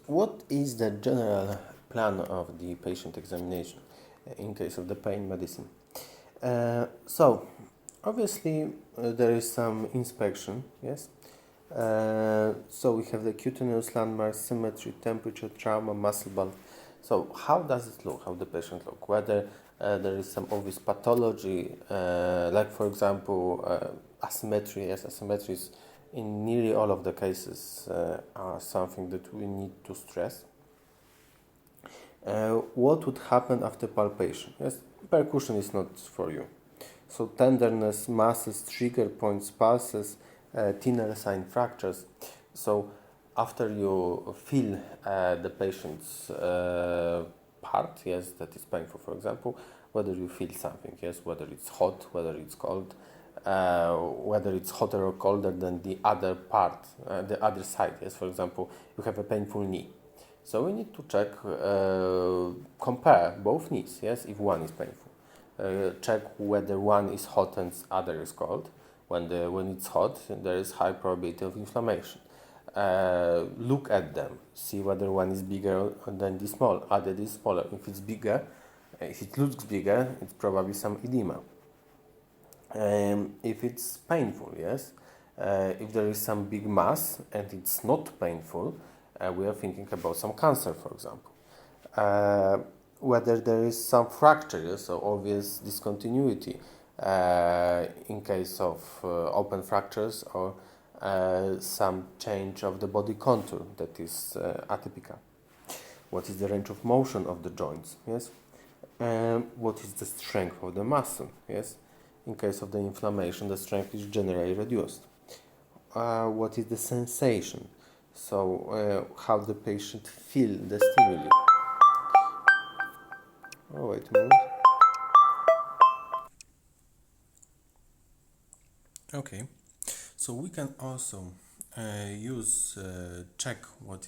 what is the general plan of the patient examination in case of the pain medicine? So, obviously, there is some inspection, yes. So we have the cutaneous landmarks, symmetry, temperature, trauma, muscle bulk. So how does it look? How the patient look? Whether there is some obvious pathology, like for example asymmetry. Yes, asymmetries in nearly all of the cases are something that we need to stress. What would happen after palpation? Yes, percussion is not for you. So tenderness, masses, trigger points, pulses, thinner sign fractures. So after you feel the patient's part, yes, that is painful, for example, whether you feel something, yes, whether it's hot, whether it's cold, whether it's hotter or colder than the other part, the other side, yes, for example, you have a painful knee. So we need to check, compare both knees, yes, if one is painful. Check whether one is hot and other is cold. When it's hot, there is high probability of inflammation. Look at them, see whether one is bigger than the small, other is smaller. If it's bigger, if it looks bigger, it's probably some edema. If it's painful, yes, if there is some big mass and it's not painful, we are thinking about some cancer, for example. Whether there is some fracture, so obvious discontinuity in case of open fractures or some change of the body contour that is atypical. What is the range of motion of the joints? Yes. What is the strength of the muscle? Yes. In case of the inflammation, the strength is generally reduced. What is the sensation? So how the patient feel the stimuli? Oh, wait a moment. Okay, so we can also use check what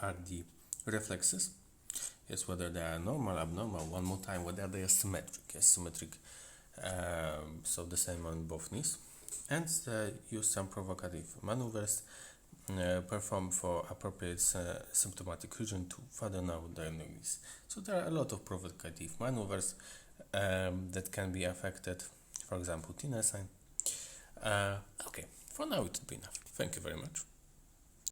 are the reflexes. Yes, whether they are normal, abnormal. One more time, whether they are symmetric. Yes, symmetric. So the same on both knees, and use some provocative maneuvers performed for appropriate symptomatic region to further narrow diagnosis. So there are a lot of provocative maneuvers that can be affected. For example, thinner sign. Okay, for now it would be enough. Thank you very much.